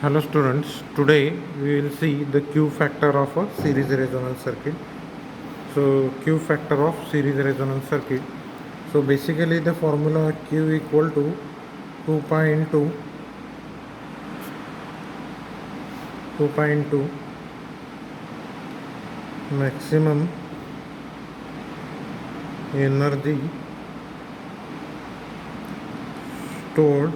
Hello students, today we will see the Q factor of a series resonance circuit. So Q factor of series resonance circuit. So basically the formula Q equal to 2 pi into maximum energy stored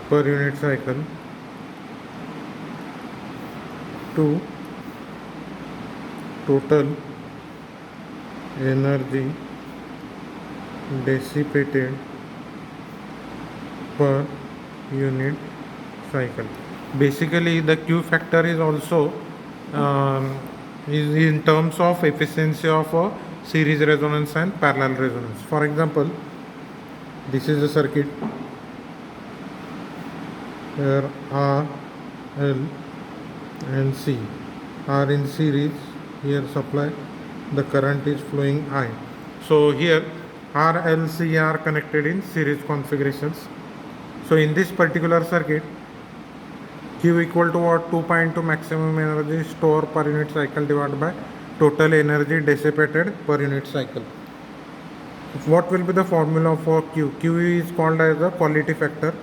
per unit cycle to total energy dissipated per unit cycle. Basically, the Q factor is also is in terms of efficiency of a series resonance and parallel resonance. For example, this is a circuit where R, L, and C are in series. Here supply, the current is flowing I. So here R, L, C are connected in series configurations. So in this particular circuit, Q equal to what? 2 pi into maximum energy stored per unit cycle divided by total energy dissipated per unit cycle. What will be the formula for Q? Q is called as the quality factor,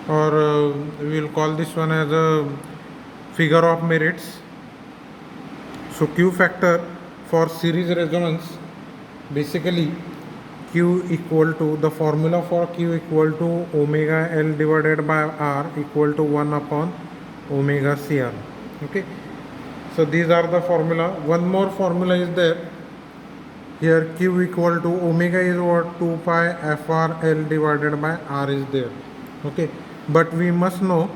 or we will call this one as a figure of merits. So Q factor for series resonance, basically Q equal to, the formula for Q equal to omega L divided by R equal to 1 upon omega CR. Okay, so these are the formula. One more formula is there. Here Q equal to omega is what? 2 pi FR L divided by R is there. Okay, but we must know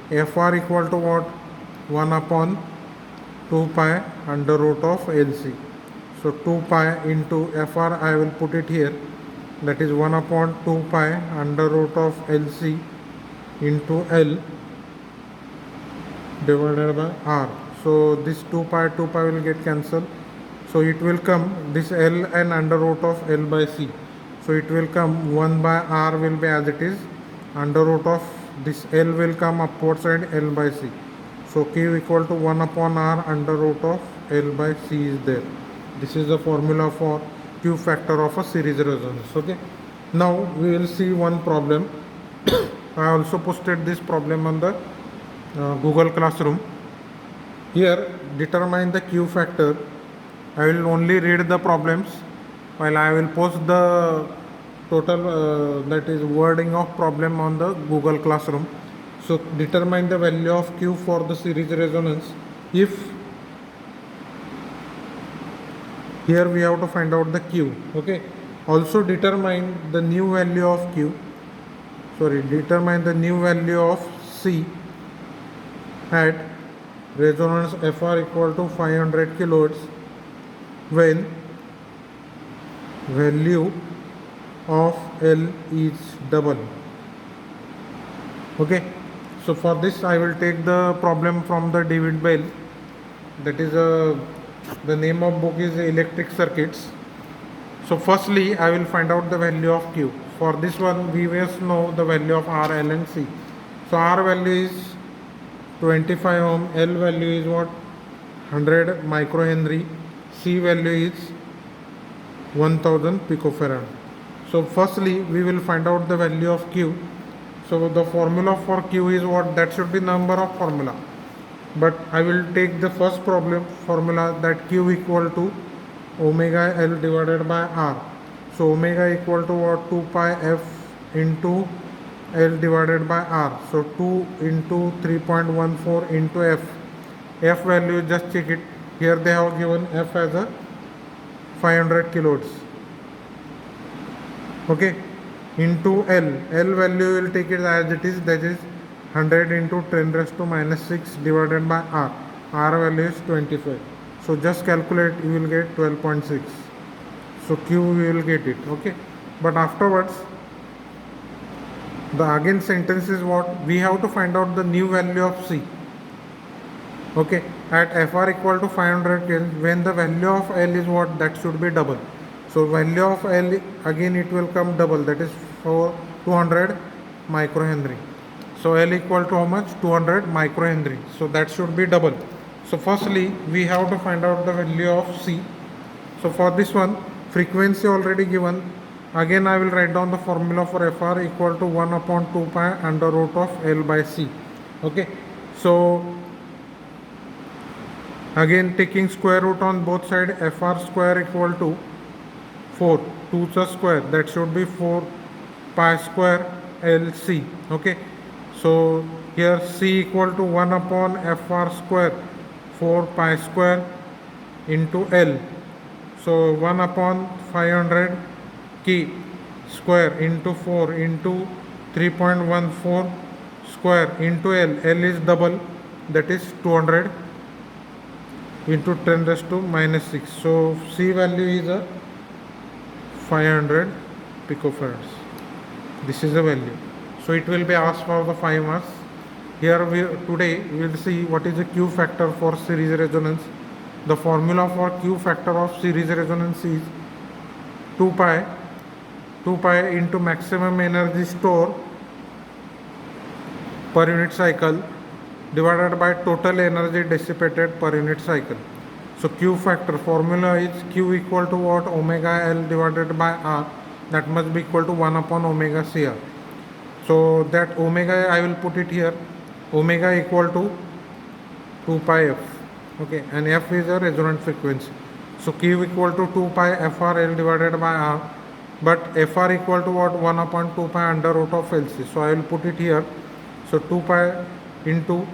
FR equal to what? 1 upon 2 pi under root of LC. So 2 pi into FR, I will put it here, that is 1 upon 2 pi under root of LC into L divided by R. So this 2 pi will get cancelled. So it will come this L and under root of L by C. So it will come 1 by R will be as it is, under root of this L will come upward side, L by C. So Q equal to 1 upon R under root of L by C is there. This is the formula for Q factor of a series resonance. Okay. Now we will see one problem. I also posted this problem on the Google Classroom. Here, determine the Q factor. I will only read the problems while I will post the total that is wording of problem on the Google Classroom. So determine the value of Q for the series resonance. If here we have to find out the Q. Okay. Also determine the new value of Q. Determine the new value of C at resonance FR equal to 500 kilohertz when value of L is double. Okay. So for this I will take the problem from the David Bell. That is the name of book is Electric Circuits. So firstly I will find out the value of Q. For this one we must know the value of R, L and C. So R value is 25 ohm, L value is what? 100 microhenry, C value is 1000 picofarad. So firstly we will find out the value of Q. So the formula for Q is what? That should be number of formula. But I will take the first problem formula, that Q equal to omega L divided by R. So omega equal to what? 2 pi F into L divided by R. So 2 into 3.14 into F. F value, just check it. Here they have given F as a 500 kilohertz. Okay. Into L. L value will take it as it is, that is 100 into 10 raised to minus 6 divided by R. R value is 25. So just calculate, you will get 12.6. So Q we will get it. Okay. But afterwards, the again sentence is what? We have to find out the new value of C. Okay. at FR equal to 500 Kelvin, when the value of L is what, that should be double. So value of L again it will come double, that is for 200 microhenry. So L equal to how much? 200 microhenry. So that should be double. So firstly we have to find out the value of C. So for this one, frequency already given. Again I will write down the formula for FR equal to 1 upon 2 pi under root of L by C. Okay. So again taking square root on both sides, FR square equal to 4, 2 square, that should be 4 pi square LC. Okay. So here C equal to 1 upon FR square, 4 pi square into L. So 1 upon 500 K square into 4 into 3.14 square into L. L is double, that is 200 into 10 raised to minus 6. So C value is a 500 picofarads. This is the value. So it will be asked for the 5 marks. Here today we will see what is the Q factor for series resonance. The formula for Q factor of series resonance is 2 pi into maximum energy store per unit cycle divided by total energy dissipated per unit cycle. So Q factor formula is Q equal to what? Omega L divided by R, that must be equal to 1 upon omega CR. So that omega I will put it here, omega equal to 2 pi F. Okay, and F is a resonant frequency. So Q equal to 2 pi FR L divided by R, but FR equal to what? 1 upon 2 pi under root of LC. So I will put it here. So 2 pi into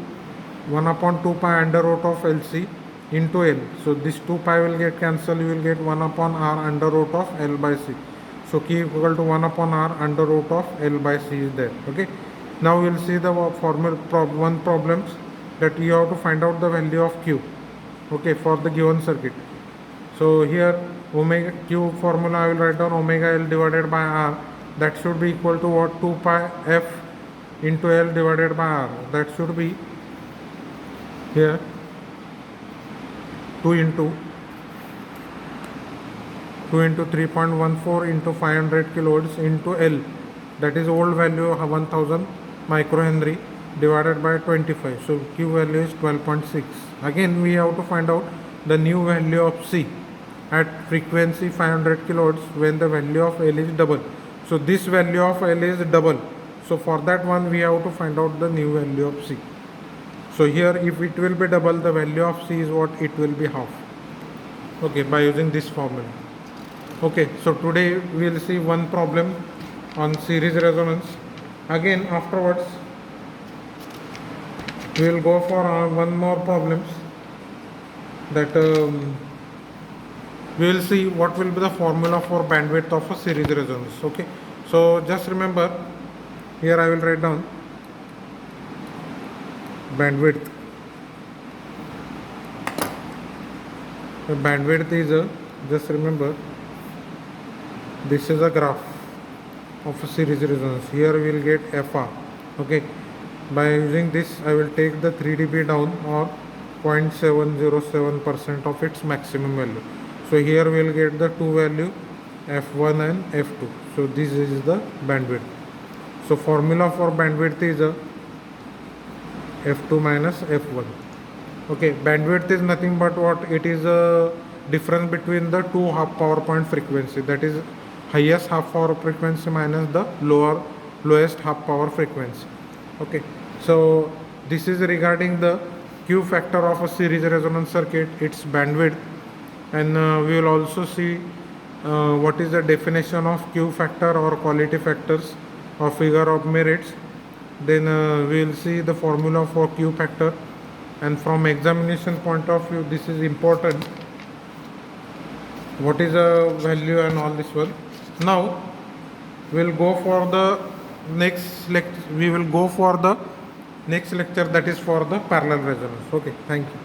1 upon 2 pi under root of LC into L. So this 2 pi will get cancelled, you will get 1 upon R under root of L by C. So Q equal to 1 upon R under root of L by C is there. Okay. Now we will see the one problems that you have to find out the value of Q. Okay, for the given circuit. So here omega Q formula I will write down omega L divided by R, that should be equal to what? 2 pi F into L divided by R, that should be here 2 into 3.14 into 500 kilohertz into L, that is old value of 1000 microhenry divided by 25. So Q value is 12.6. Again we have to find out the new value of C at frequency 500 kilohertz when the value of L is double. So this value of L is double. So for that one we have to find out the new value of C. So here if it will be double, the value of C is what? It will be half. Okay, by using this formula. Okay, so today we will see one problem on series resonance. Again afterwards we will go for one more problems that we will see what will be the formula for bandwidth of a series resonance. Okay, so just remember, here I will write down bandwidth. The bandwidth is a, just remember, this is a graph of a series resonance. Here we will get FR. Okay, by using this I will take the 3 dB down or 0.707% of its maximum value. So here we will get the two value F1 and F2. So this is the bandwidth. So formula for bandwidth is a F2 minus F1. Okay, bandwidth is nothing but what? It is a difference between the two half power point frequency, that is highest half power frequency minus the lowest half power frequency. Okay, so this is regarding the Q factor of a series resonance circuit, its bandwidth, and we will also see what is the definition of Q factor or quality factors or figure of merits. Then we will see the formula for Q factor, and from examination point of view this is important, what is the value and all this one. Now we will go for the next lecture, that is for the parallel resonance. Okay, thank you.